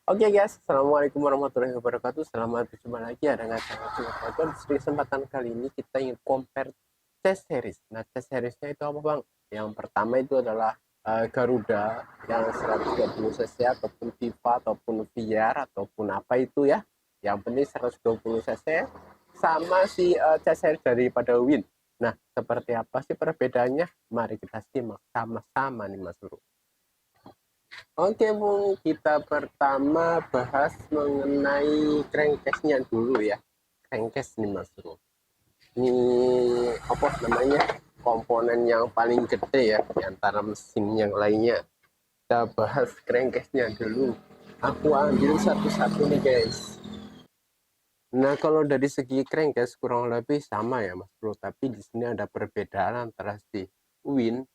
Oke guys, Assalamualaikum warahmatullahi wabarakatuh. Selamat berjumpa lagi ya dengan saya Cuk. Di kesempatan kali ini kita ingin compare chess series. Nah, chess seriesnya itu apa bang? Yang pertama itu adalah Garuda yang 120 cc ataupun Viva ataupun VR ataupun apa itu ya. Yang penting 120 cc sama si chess series daripada Win. Nah, seperti apa sih perbedaannya? Mari kita simak sama-sama nih Mas Bro. Oke Bung, kita pertama bahas mengenai crankcase-nya dulu ya. Crankcase nih Mas Bro. Ini apa namanya? Komponen yang paling gede ya di antara mesin yang lainnya. Kita bahas crankcase-nya dulu. Aku ambil satu-satu nih guys. Nah, kalau dari segi crankcase kurang lebih sama ya Mas Bro, tapi di sini ada perbedaan antara si Win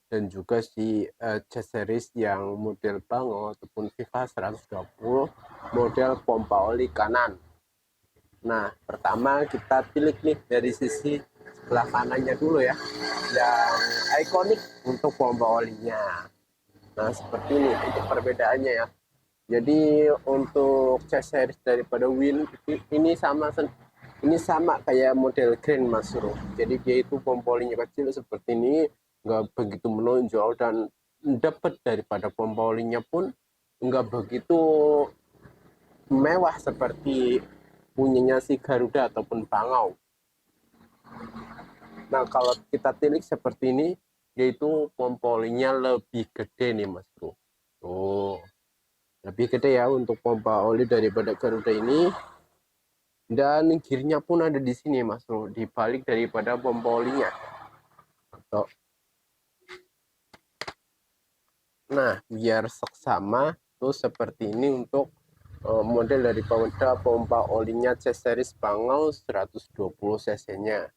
dan juga si chess series yang model Bango ataupun FIFA 120 model pompa oli kanan. Nah, pertama kita pilih nih dari sisi sebelah kanannya dulu ya, yang ikonik untuk pompa olinya. Nah, seperti ini untuk perbedaannya ya. Jadi untuk chess series daripada Win ini sama kayak model Grand Mas Bro. Jadi dia itu pompolinya kecil seperti ini, nggak begitu menonjol dan dapat daripada pompolinya pun nggak begitu mewah seperti punyanya si Garuda ataupun Bangau. Nah kalau kita tilik seperti ini, yaitu pompolinya lebih gede nih Mas Bro. Tuh, lebih gede ya untuk pompa oli daripada Garuda ini. Dan gearnya pun ada di sini Mas Bro, di balik daripada pompa olinya. Nah, biar seksama tuh seperti ini untuk model dari pompa olinya C series Bangau 120 cc-nya.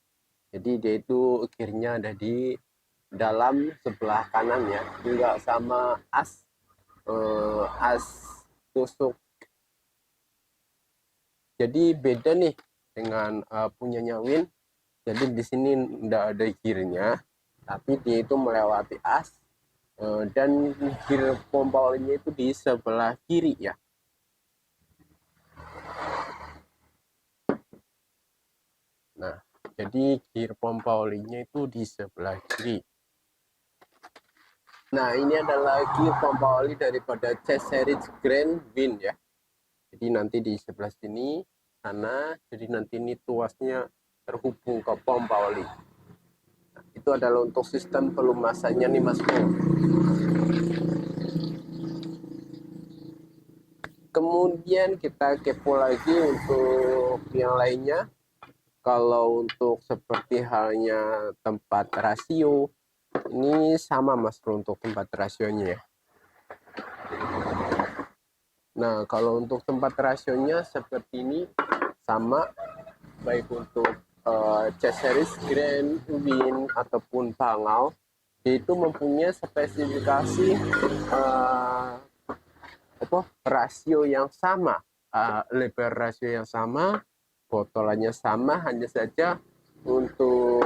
Jadi dia itu gearnya ada di dalam sebelah kanan ya, juga sama as tusuk. Jadi beda nih dengan punyanya Win. Jadi di sini tidak ada gearnya, tapi dia itu melewati as dan gear pompa olinya itu di sebelah kiri ya. Nah, jadi gear pompa olinya itu di sebelah kiri. Nah, ini adalah gear pompa oli daripada chess series Grand Win ya. Jadi nanti di sebelah sini sana, jadi nanti ini tuasnya terhubung ke pompa oli. Nah, itu adalah untuk sistem pelumasannya nih Mas Bro. Kemudian kita kepo lagi untuk yang lainnya. Kalau untuk seperti halnya tempat rasio, ini sama Mas Bro untuk tempat rasionya ya. Nah, kalau untuk tempat rasionya seperti ini sama, baik untuk chess series Grand Win ataupun Bangau, itu mempunyai spesifikasi rasio yang sama, lebar rasio yang sama, botolannya sama, hanya saja untuk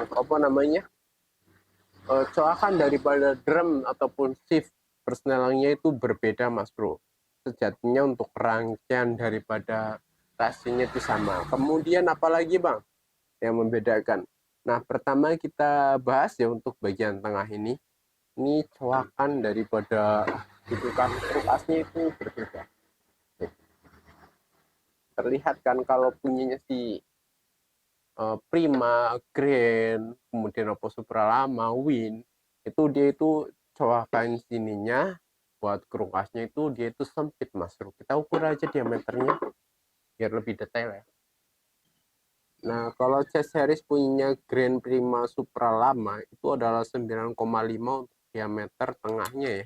coakan daripada drum ataupun shift persnelingnya itu berbeda Mas Bro. Sejatinya untuk rangkaian daripada rasionya itu sama. Kemudian apalagi Bang yang membedakan? Nah pertama kita bahas ya untuk bagian tengah ini. Ini coakan daripada dudukan truk asnya itu berbeda. Terlihat kan kalau punyanya si Prima, Grand, kemudian Oppo Supra lama, Win, itu dia itu coakan sininya buat kerukasnya itu dia itu sempit Mas Bro. Kita ukur aja diameternya biar lebih detail ya. Nah, kalau C series punya Grand Prima Supra lama itu adalah 9,5 untuk diameter tengahnya ya.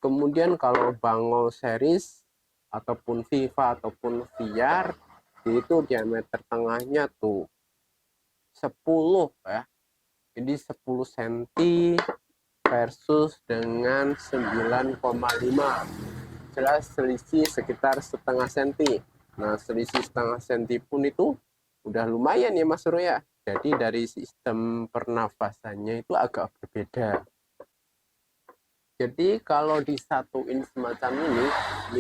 Kemudian kalau Bango series ataupun Viva ataupun VR itu diameter tengahnya tuh 10 ya. Jadi 10 cm versus dengan 9,5. Jelas selisih sekitar setengah senti. Nah, selisih setengah senti pun itu udah lumayan ya Mas Bro ya. Jadi dari sistem pernafasannya itu agak berbeda. Jadi kalau disatuin semacam ini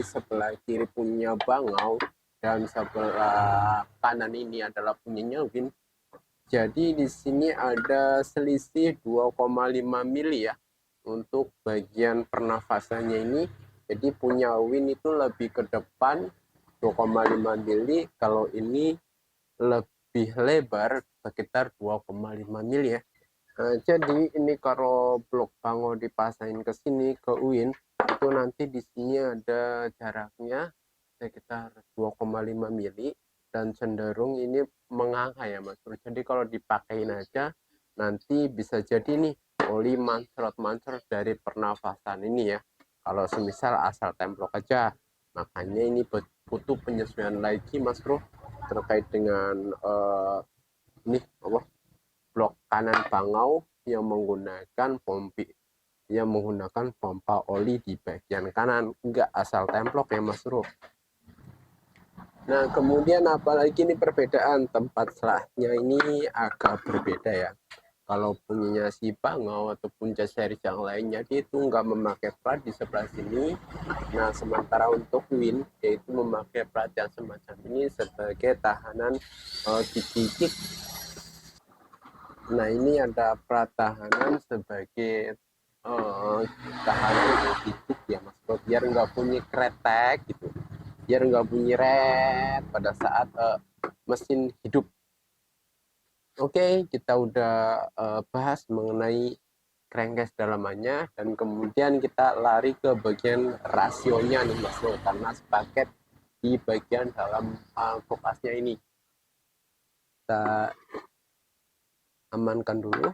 sebelah kiri punya Bangau dan sebelah kanan ini adalah punyanya Win. Jadi di sini ada selisih 2,5 mili ya untuk bagian pernafasannya ini. Jadi punya Win itu lebih ke depan 2,5 mili, kalau ini lebih lebar sekitar 2,5 mili ya. Jadi ini kalau blok Bangau dipasangin ke sini ke UIN itu nanti di sini ada jaraknya sekitar 2,5 mili dan cenderung ini menganga ya Mas Bro. Jadi kalau dipakein aja nanti bisa jadi nih oli mancrot dari pernafasan ini ya. Kalau semisal asal templok aja, makanya ini butuh penyesuaian lagi Mas Bro terkait dengan ini apa blok kanan Bangau yang menggunakan pompa oli di bagian kanan, enggak asal templok ya Mas Bro. Nah kemudian apalagi ini perbedaan tempat selahnya ini agak berbeda ya. Kalau punyanya si Bangau ataupun jas series yang lainnya dia itu nggak memakai plat di sebelah sini. Nah sementara untuk Win yaitu memakai plat yang semacam ini sebagai tahanan gigi kick. Nah ini ada plat tahanan sebagai tahanan gigi ya Mas Bro, biar nggak bunyi kretek gitu, biar nggak bunyi red pada saat mesin hidup. Oke, kita udah bahas mengenai crankcase dalamannya dan kemudian kita lari ke bagian rasionya nih Mas Bro, karena sepaket di bagian dalam kulkasnya ini. Kita amankan dulu.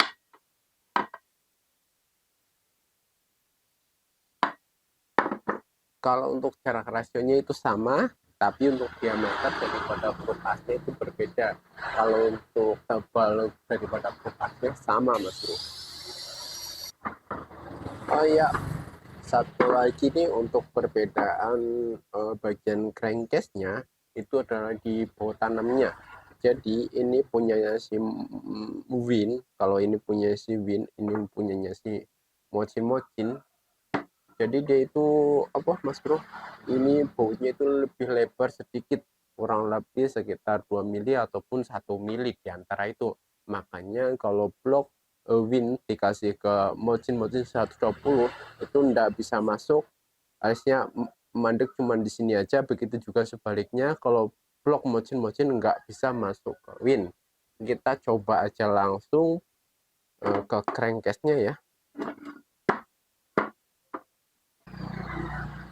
Kalau untuk jarak rasionya itu sama, tapi untuk diameter daripada kulkasnya itu berbeda. Kalau untuk tebal daripada kulkasnya sama Mas Bro. Oh iya, satu lagi nih untuk perbedaan bagian crankcase-nya itu adalah di baut tanamnya. Jadi ini punyanya si Win, kalau ini punya si Win, ini punyanya si Mocin. Jadi dia itu apa Mas Bro? Ini bautnya itu lebih lebar sedikit, kurang lebih sekitar 2 mili ataupun 1 mili di antara itu. Makanya kalau blok Win dikasih ke Mocin 120 itu enggak bisa masuk, harusnya mandek cuma di sini aja. Begitu juga sebaliknya kalau blok Mocin enggak bisa masuk ke Win. Kita coba aja langsung ke crankcase-nya ya.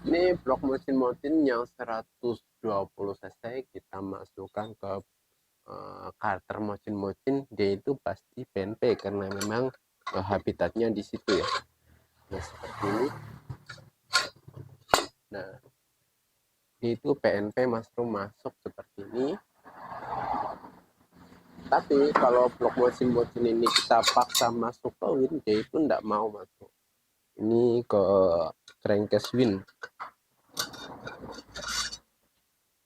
Ini blok mesin yang 120 cc kita masukkan ke karter mesin, dia itu pasti PNP karena memang habitatnya di situ ya. Nah seperti ini. Nah itu PNP masuk seperti ini. Tapi kalau blok mesin ini kita paksa masuk ke Win, dia itu tidak mau masuk. Ini ke crankcase Win.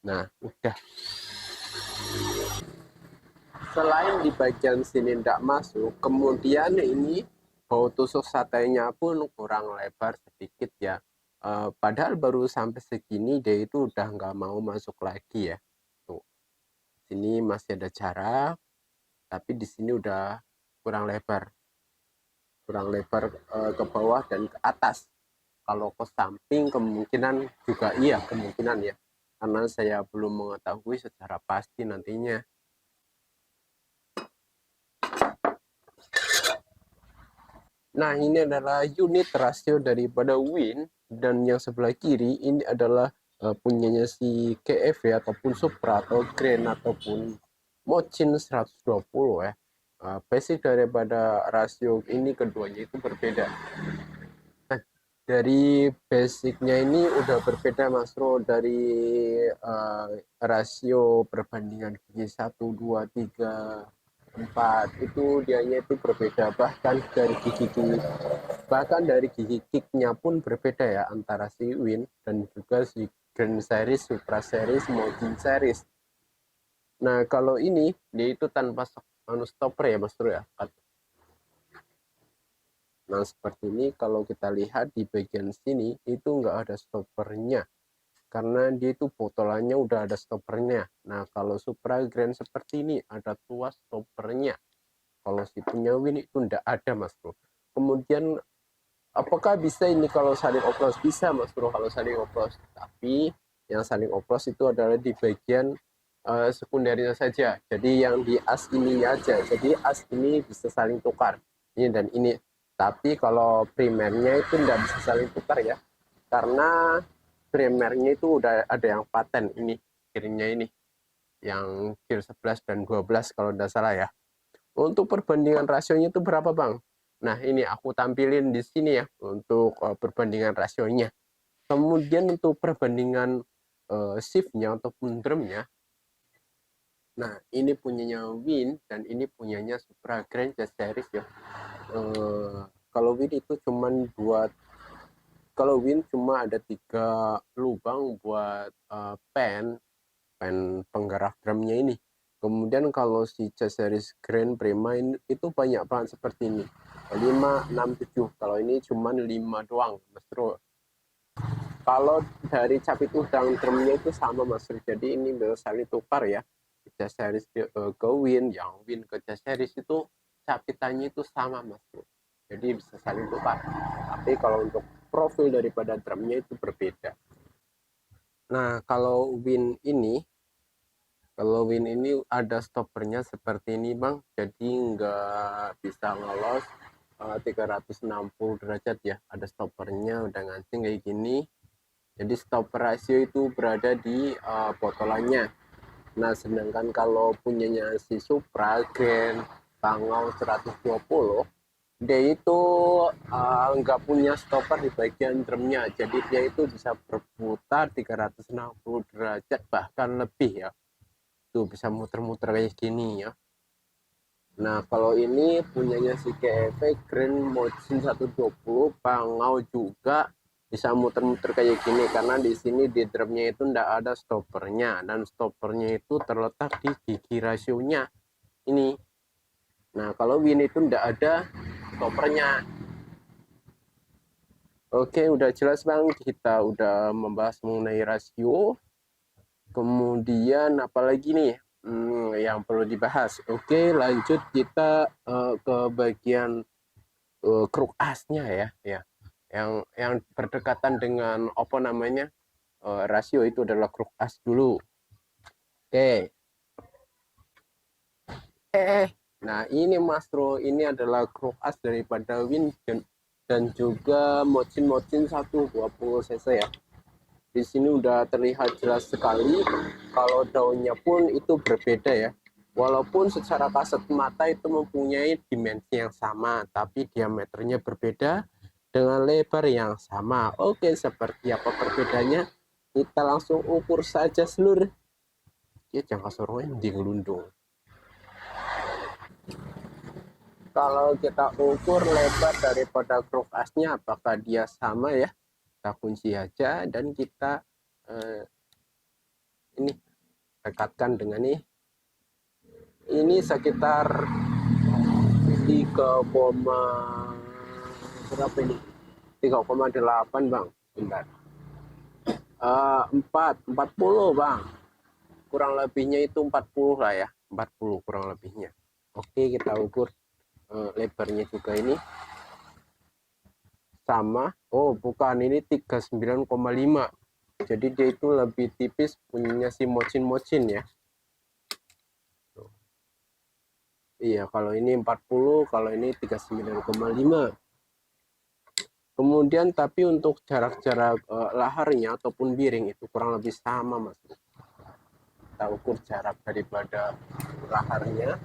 Nah udah, selain di bagian sini tidak masuk, kemudian ini baut tusuk satenya pun kurang lebar sedikit ya. Padahal baru sampai segini dia itu udah nggak mau masuk lagi ya. Tuh, sini masih ada jarak, tapi di sini udah kurang lebar ke bawah dan ke atas. Kalau ke samping kemungkinan juga iya, kemungkinan ya, karena saya belum mengetahui secara pasti nantinya. Nah ini adalah unit rasio daripada Win, dan yang sebelah kiri ini adalah punyanya si KF ya, ataupun Supra atau Grand ataupun Mocin 120 ya. Basic daripada rasio ini keduanya itu berbeda. Nah, dari basicnya ini udah berbeda Mas Bro, dari rasio perbandingan gigi 1, 2, 3, 4 itu dianya itu berbeda, bahkan dari gigi kicknya pun berbeda ya antara si Win dan juga si Grand Series, Supra Series, Mountain Series. Nah kalau ini dia itu tanpa stopper ya Mas Bro ya. Nah, seperti ini kalau kita lihat di bagian sini itu nggak ada stoppernya karena dia itu botolannya udah ada stoppernya. Nah, kalau Supra Grand seperti ini ada tuas stoppernya. Kalau si punya Win itu nggak ada, Mas Bro. Kemudian apakah bisa ini kalau saling oplos? Bisa, Mas Bro, kalau saling oplos. Tapi yang saling oplos itu adalah di bagian sekundernya saja. Jadi yang di as ini aja. Jadi as ini bisa saling tukar. Ini dan ini. Tapi kalau primernya itu tidak bisa saling tukar ya. Karena primernya itu udah ada yang paten ini. Kirinya ini. Yang gear 11 dan 12 kalau tidak salah ya. Untuk perbandingan rasionya itu berapa, Bang? Nah, ini aku tampilin di sini ya untuk perbandingan rasionya. Kemudian untuk perbandingan shiftnya ataupun drumnya. Nah, ini punyanya Win dan ini punyanya Supra Grand Jazz Series ya. Kalau Win itu cuman buat kalau Win cuma ada 3 lubang buat pen penggerak drumnya ini. Kemudian kalau si Jazz Series Grand Prima itu banyak banget seperti ini. 5, 6, 7. Kalau ini cuma 5 doang, Mas Bro. Kalau dari capit udang drumnya itu sama, Mas Bro. Jadi ini bisa saling tukar ya. Jazz Series ke Win, yang Win ke Jazz Series itu capitannya itu sama, Mas Bro. Jadi bisa saling tukar. Tapi kalau untuk profil daripada drumnya itu berbeda. Nah, kalau Win ini ada stoppernya seperti ini, Bang. Jadi nggak bisa ngelos 360 derajat ya. Ada stoppernya, udah ngancing kayak gini. Jadi stopper rasio itu berada di botolannya. Nah, sedangkan kalau punyanya si Supra Grand Bangau 120, dia itu nggak punya stopper di bagian drumnya. Jadi dia itu bisa berputar 360 derajat bahkan lebih ya. Tuh bisa muter-muter kayak gini ya. Nah, kalau ini punyanya si KEV Grand Motion 120 Bangau juga bisa muter-muter kayak gini karena di sini di drumnya itu ndak ada stoppernya dan stoppernya itu terletak di gigi rasionya ini. Nah, kalau Win itu ndak ada stoppernya. Oke, udah jelas, Bang. Kita udah membahas mengenai rasio. Kemudian apalagi nih yang perlu dibahas. Oke, lanjut kita ke bagian kruk asnya ya. Yang berdekatan dengan apa namanya rasio itu adalah kruk as dulu. Oke. Nah ini Mas Bro, ini adalah kruk as daripada Win dan juga Mocin 120 cc ya. Di sini udah terlihat jelas sekali kalau daunnya pun itu berbeda ya. Walaupun secara kasat mata itu mempunyai dimensi yang sama, tapi diameternya berbeda dengan lebar yang sama. Oke, seperti apa perbedaannya? Kita langsung ukur saja seluruh. Ya jangan sorongnya di ngelundung. Kalau kita ukur lebar daripada kruk asnya, apakah dia sama ya? Kita kunci aja dan kita ini rekatkan dengan ini sekitar 3, berapa ini? 3,8 Bang. Bentar. 40 Bang. Kurang lebihnya itu 40 lah ya. 40 kurang lebihnya. Oke, kita ukur lebarnya juga ini sama. Oh, bukan, ini 39,5. Jadi dia itu lebih tipis punyanya si Mocin ya. Iya, kalau ini 40, kalau ini 39,5. Kemudian tapi untuk jarak-jarak laharnya ataupun biring itu kurang lebih sama, Mas. Kita ukur jarak daripada laharnya.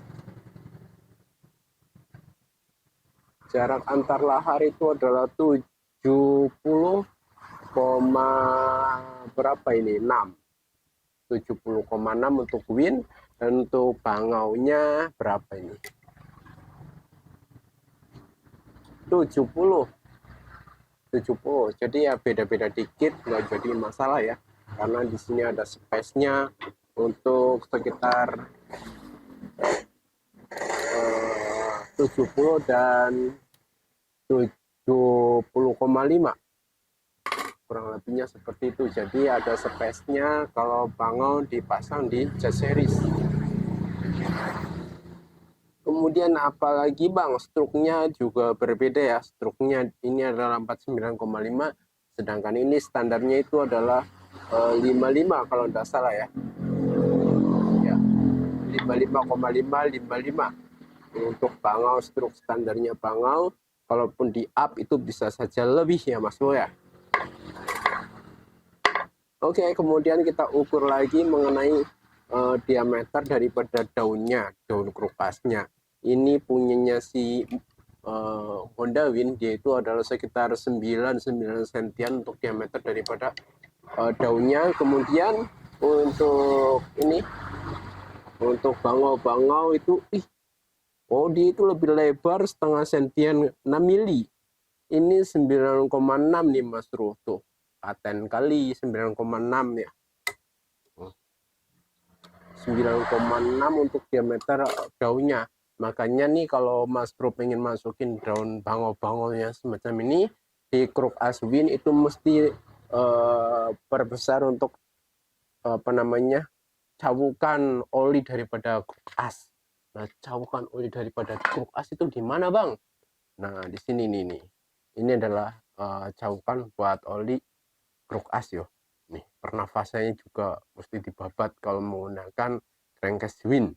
Jarak antar lahar itu adalah 70, berapa ini? 6. 70,6 untuk Win dan untuk Bangaunya berapa ini? 70. Jadi ya beda-beda dikit, nggak jadi masalah ya. Karena di sini ada space-nya untuk sekitar 70 dan 70,5, kurang lebihnya seperti itu. Jadi ada space-nya kalau bangau dipasang di jas series. Kemudian apalagi bang, struknya juga berbeda ya. Struknya ini adalah 49,5, sedangkan ini standarnya itu adalah 55 kalau tidak salah ya. Ya, 55,5, 55 untuk bangau. Struk standarnya bangau, kalaupun di up itu bisa saja lebih ya Mas Bo ya. Oke, kemudian kita ukur lagi mengenai diameter daripada daunnya, daun krukasnya. Ini punyanya si Honda Win, dia itu adalah sekitar 9 sentian untuk diameter daripada daunnya. Kemudian untuk ini, untuk bangau-bangau itu, dia itu lebih lebar setengah sentian, 6 mili. Ini 9,6 nih Mas Ruh, tuh paten kali 9,6 ya. 9,6 untuk diameter daunnya. Makanya nih kalau Mas Bro pengen masukin daun bangau-bangaunya semacam ini di Kruk Aswin, itu mesti perbesar untuk cawukan oli daripada Kruk As. Nah, cawukan oli daripada Kruk As itu di mana bang? Nah, di sini nih. Ini adalah cawukan buat oli Kruk As yo. Nih, pernafasannya juga mesti dibabat kalau menggunakan crankcase Win.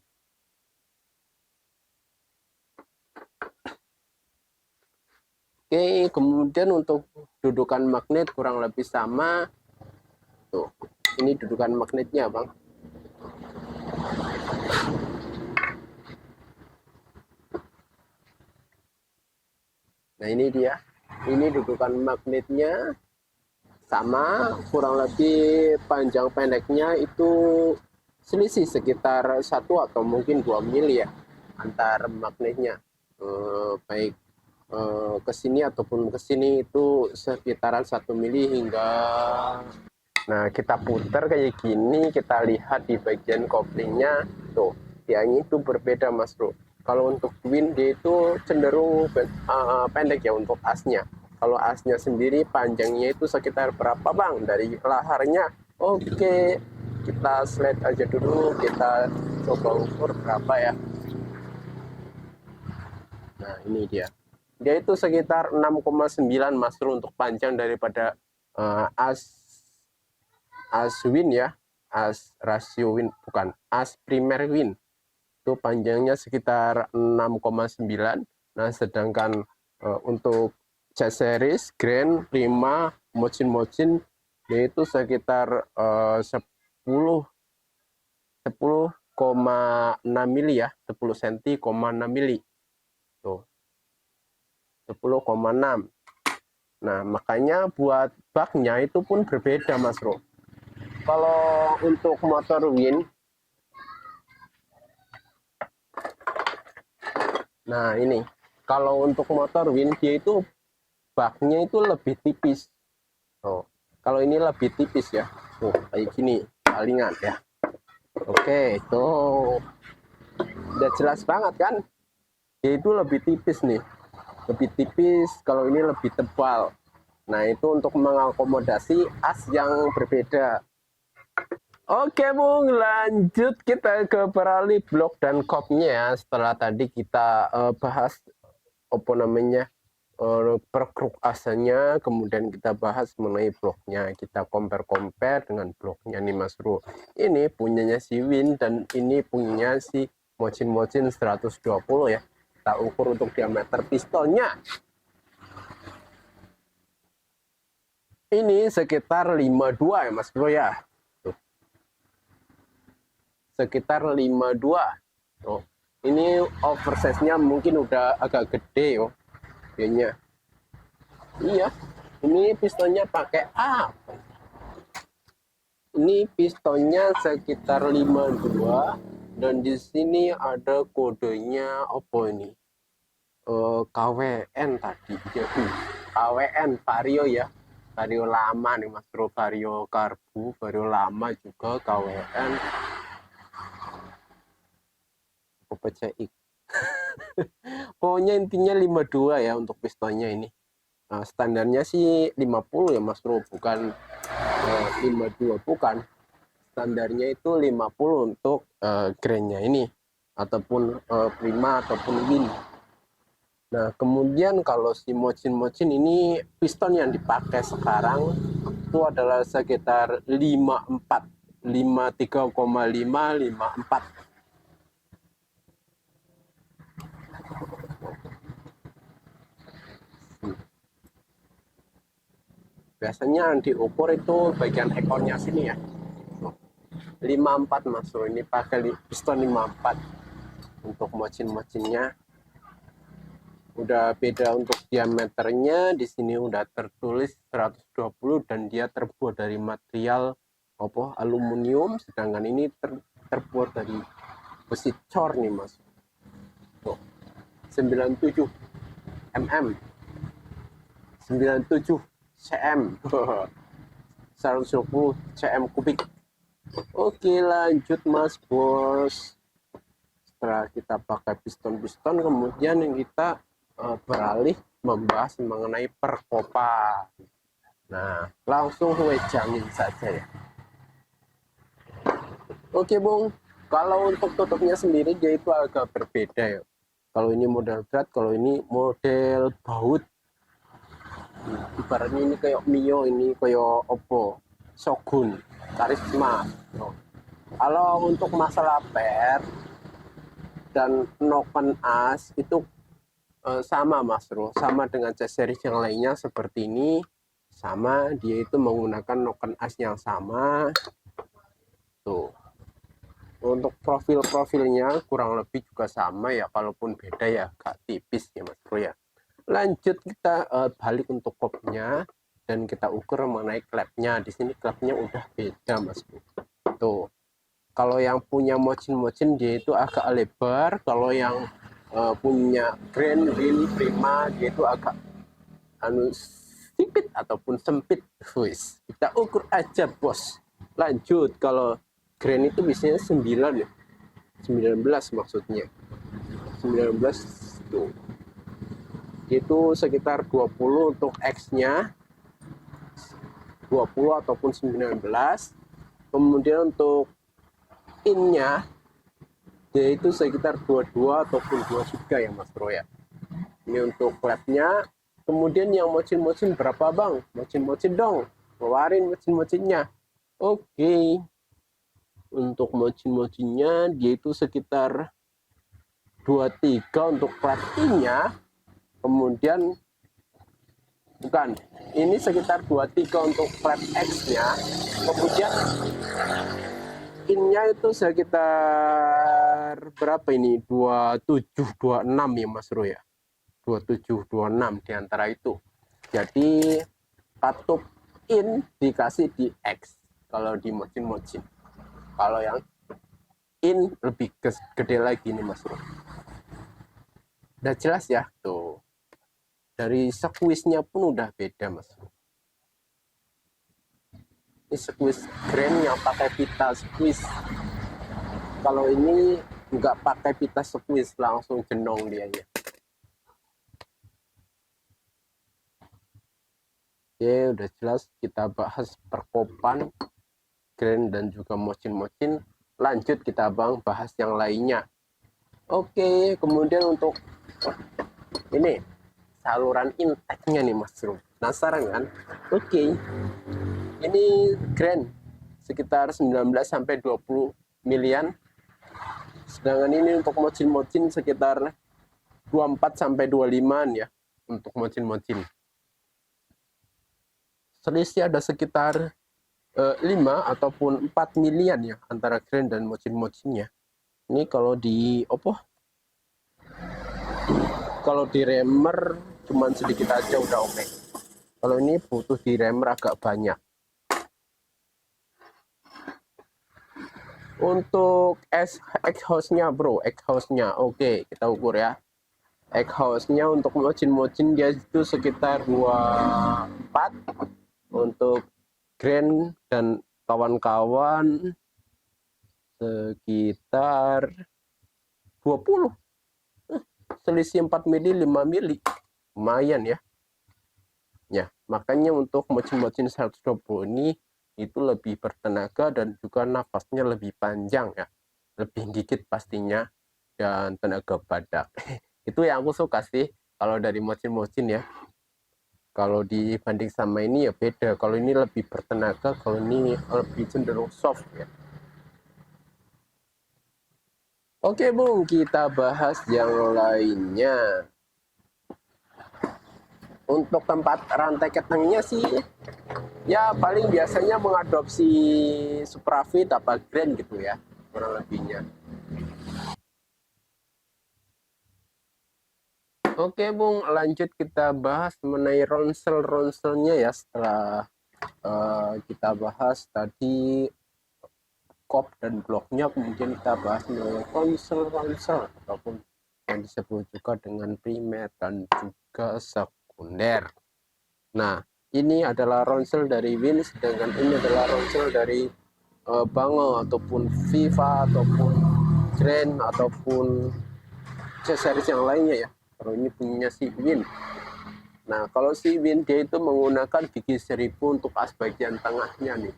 Oke, kemudian untuk dudukan magnet kurang lebih sama. Tuh, ini dudukan magnetnya, Bang. Nah, ini dia. Ini dudukan magnetnya sama, kurang lebih panjang pendeknya itu selisih sekitar 1 atau mungkin 2 mili ya antar magnetnya. Baik ke sini ataupun ke sini itu sekitaran 1 mili hingga. Nah, kita putar kayak gini, kita lihat di bagian koplingnya tuh, tiangnya itu berbeda Mas Bro. Kalau untuk Win dia itu cenderung pendek ya untuk asnya. Kalau asnya sendiri panjangnya itu sekitar berapa bang dari laharnya? Oke, kita slide aja dulu, kita coba ukur berapa ya. Nah, ini dia. Dia itu sekitar 6,9 Mas Bro untuk panjang daripada as Win ya. As rasio Win, bukan as primer Win. Itu panjangnya sekitar 6,9. Nah, sedangkan untuk jas series Grand Prima Mocin yaitu sekitar 10,6 mili ya, 10 cm, 6 mili. Tuh. 10,6. Nah, makanya buat baknya itu pun berbeda Mas Bro. Kalau untuk motor Win, nah ini, kalau untuk motor Win dia itu baknya itu lebih tipis. Oh, kalau ini lebih tipis ya. Tuh, kayak gini, palingan ya. Oke, itu udah jelas banget kan? Dia itu lebih tipis nih. Lebih tipis, kalau ini lebih tebal. Nah, itu untuk mengakomodasi as yang berbeda. Oke Bung, lanjut kita ke beralih blok dan kopnya ya. Setelah tadi kita bahas apa namanya perkruk asanya, kemudian kita bahas mengenai bloknya, kita compare dengan bloknya nih Mas Bro. Ini punyanya si Win dan ini punyanya si Mocin 120 ya. Kita ukur untuk diameter pistonnya. Ini sekitar 52 ya Mas Bro ya. Tuh. Sekitar 52. Oh, ini oversize-nya mungkin udah agak gede yo. Kayaknya. Iya. Ini pistonnya pakai apa? Ini pistonnya sekitar 52 dan di sini ada kodenya apa ini? KWN tadi. KWN Vario ya. Vario lama nih Mas Bro, Vario karbu, Vario lama juga KWN. PCX. Pokoknya intinya 52 ya untuk pistonnya ini. Nah, standarnya sih 50 ya Mas Bro, bukan 52, bukan. Standarnya itu 50 untuk grainnya ini, ataupun prima ataupun win. Nah, kemudian kalau si mocin-mocin ini, piston yang dipakai sekarang itu adalah sekitar 54, 53,5, 54. Biasanya diukur itu bagian ekornya sini ya. 54 Mas Bro, ini pakai piston 54 untuk mocin-mocinnya. Udah beda untuk diameternya, di sini udah tertulis 120 dan dia terbuat dari material aluminium, sedangkan ini terbuat dari besi cor nih Mas. Tuh, 97 mm, 97 cm, 120 cm kubik. Oke, lanjut Mas Bos. Setelah kita pakai piston-piston, kemudian kita beralih membahas mengenai perkopa. Nah, langsung wejangin saja ya. Oke Bung, kalau untuk tutupnya sendiri dia itu agak berbeda ya. Kalau ini model berat, kalau ini model baut. Ibaratnya ini kayak Mio, ini kayak Oppo, Shogun, Karisma. Kalau untuk masalah per dan noken as itu sama Mas Bro, sama dengan C series yang lainnya seperti ini, sama dia itu menggunakan noken as yang sama. Tuh, untuk profilnya kurang lebih juga sama ya, kalaupun beda ya agak tipis ya Mas Bro ya. Lanjut kita balik untuk kopnya dan kita ukur mengenai klepnya. Di sini klepnya udah beda Mas Bro. Tuh, kalau yang punya mocin dia itu agak lebar, kalau yang punya Grand Win Prima dia itu agak sipit ataupun sempit. Wis, kita ukur aja bos. Lanjut, kalau Grand itu biasanya 9 ya, 19 maksudnya, 19 tuh, itu sekitar 20 untuk X nya, 20 ataupun 19. Kemudian untuk in nya yaitu sekitar 22 ataupun 2 juga ya Mas Bro ya. Ini untuk klepnya. Kemudian yang mocin-mocin berapa Bang? Mocin-mocin dong, keluarin mocin-mocinnya. Oke. Untuk mocin-mocinnya dia itu sekitar 23 untuk klep in-nya. Kemudian bukan, ini sekitar 23 untuk klep X-nya. Kemudian in-nya itu sekitar berapa ini? 27, 26 ya Mas Bro ya. 27, 26 diantara itu. Jadi katup in dikasih di X kalau di mocin-mocin. Kalau yang in lebih gede lagi nih Mas Bro. Udah jelas ya tuh. Dari squeeze-nya pun udah beda Mas Bro. Ini squeeze Grand yang pakai pita squeeze. Kalau ini nggak pakai pita squeeze, langsung jenong dia ya. Oke, udah jelas kita bahas perkopan, Grand dan juga mocin-mocin. Lanjut kita bahas yang lainnya. Oke, kemudian untuk ini saluran intake-nya nih Mas Bro. Penasaran kan? Oke. Ini Grand sekitar 19 sampai 20 milian. Sedangkan ini untuk mocin-mocin sekitar 24 sampai 25 ya untuk mocin-mocin. Selisih ada sekitar 5 ataupun 4 milian ya antara Grand dan mocin-mocinnya. Ini kalau di kalau di remer cuman sedikit aja udah oke. Kalau ini butuh di remer agak banyak. Untuk exhaust-nya bro, exhaust-nya oke, kita ukur ya. Exhaust-nya untuk mocin-mocin dia itu sekitar 24, untuk Grand dan kawan-kawan sekitar 20. selisih 4 mili 5 mili, lumayan ya. Ya, makanya untuk Mochin 120 ini itu lebih bertenaga dan juga nafasnya lebih panjang ya, lebih gigit pastinya, dan tenaga badak. Itu yang aku suka sih kalau dari Mochin ya. Kalau dibanding sama ini ya beda, kalau ini lebih bertenaga, kalau ini lebih cenderung soft ya. Oke Bung, kita bahas yang lainnya. Untuk tempat rantai ketengnya sih, ya paling biasanya mengadopsi Suprafit apa Grand gitu ya, kurang lebihnya. Oke Bung, lanjut kita bahas mengenai ronsel-ronselnya ya. Setelah kita bahas tadi kop dan bloknya, kemudian kita bahas mengenai ronsel-ronsel ataupun yang disebut juga dengan primer dan juga sekunder. Nah, ini adalah ronsel dari Win, sedangkan ini adalah ronsel dari Bango ataupun Viva ataupun Grand ataupun series yang lainnya ya. Kalau ini punya si Win. Nah, kalau si Win dia itu menggunakan gigi 1000 untuk as bagian tengahnya nih.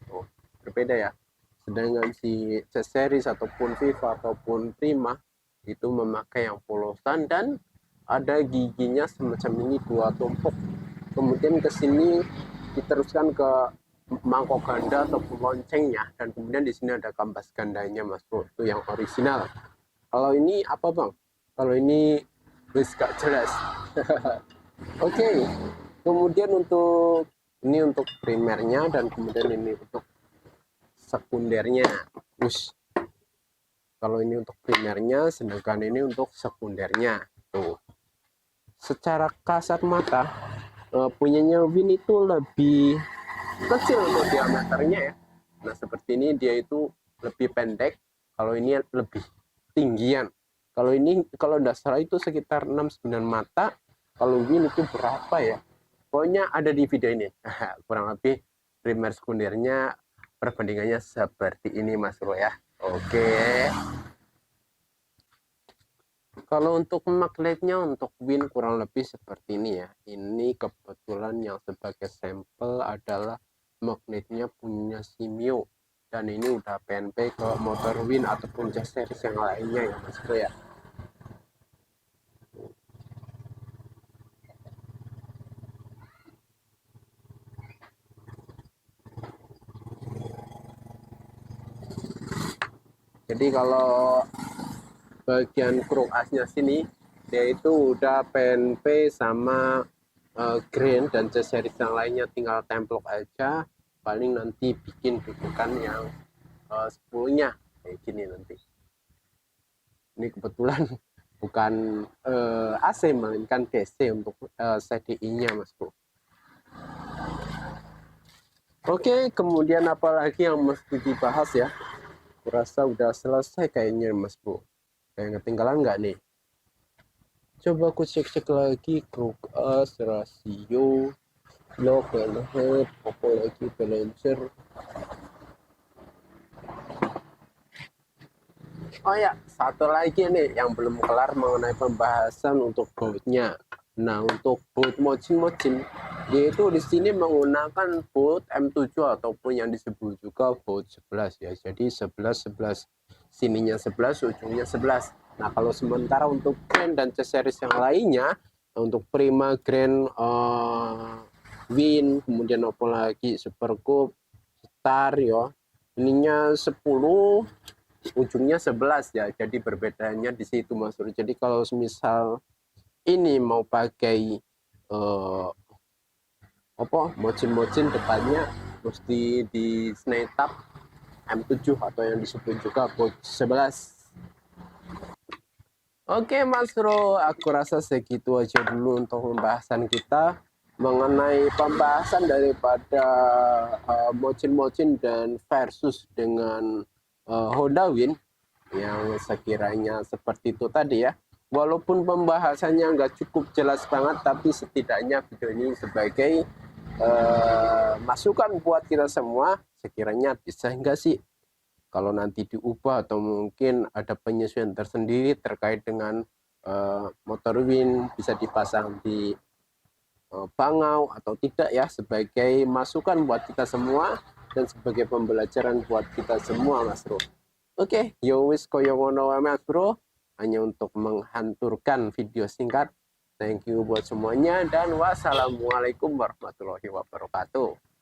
Oh, berbeda ya. Sedangkan si series ataupun Viva ataupun Prima itu memakai yang polosan dan ada giginya semacam ini 2 tumpuk. Kemudian ke sini diteruskan ke mangkok ganda ataupun loncengnya, dan kemudian di sini ada kampas gandanya masuk, itu yang original. Kalau ini apa Bang? Kalau ini wis gak jelas. Oke, kemudian untuk ini untuk primernya dan kemudian ini untuk sekundernya. Kalau ini untuk primernya, sedangkan ini untuk sekundernya. Tuh. Secara kasat mata, punyanya Win itu lebih kecil untuk diameternya ya. Nah seperti ini dia itu lebih pendek, kalau ini lebih tinggian. Kalau ini kalau dasar itu sekitar 6-9 mata, kalau Win itu berapa ya? Pokoknya ada di video ini. Kurang lebih primer sekundernya perbandingannya seperti ini Mas Bro ya. Oke. Kalau untuk magnetnya untuk Win kurang lebih seperti ini ya. Ini kebetulan yang sebagai sampel adalah magnetnya punya Simio, dan ini udah PNP ke motor Win ataupun Jazz series yang lainnya ya Mas Bro ya. Jadi kalau bagian kruk asnya sini dia itu udah PNP sama Grand dan Jazz series yang lainnya, tinggal templok aja, paling nanti bikin dudukan yang 10-nya kayak gini nanti. Ini kebetulan bukan AC melainkan DC untuk CDI-nya Mas Bro. Oke, kemudian apalagi yang mesti dibahas ya? Kurasa udah selesai kayaknya Mas Bro. Kayak ketinggalan nggak nih? Coba aku cek-cek lagi kruk as, rasio, lock, head, apa lagi balancer. Oh ya, satu lagi nih yang belum kelar mengenai pembahasan untuk bautnya. Nah, untuk baut Mochin, dia itu di sini menggunakan baut M7 ataupun yang disebut juga baut 11 ya. Jadi 11 11 sininya 11, ujungnya 11. Nah, kalau sementara untuk Grand dan C-series yang lainnya, untuk Prima, Grand, Win, kemudian apa lagi Super Cup, Star ya. Ininya 10, ujungnya 11 ya, jadi berbedanya di situ Mas Bro. Jadi kalau misal ini mau pakai Mochin depannya mesti di snetap M7 atau yang disebut juga baut 11. Oke Mas Bro, aku rasa segitu aja dulu untuk pembahasan kita mengenai pembahasan daripada Mochin dan versus dengan Honda Win yang sekiranya seperti itu tadi ya. Walaupun pembahasannya nggak cukup jelas banget, tapi setidaknya video ini sebagai masukan buat kita semua, sekiranya bisa nggak sih kalau nanti diubah atau mungkin ada penyesuaian tersendiri terkait dengan motor wind bisa dipasang di bangau atau tidak ya, sebagai masukan buat kita semua dan sebagai pembelajaran buat kita semua Mas Bro. Oke, yo wis koyo ngono Mas Bro, hanya untuk menghanturkan video singkat. Thank you buat semuanya dan wassalamualaikum warahmatullahi wabarakatuh.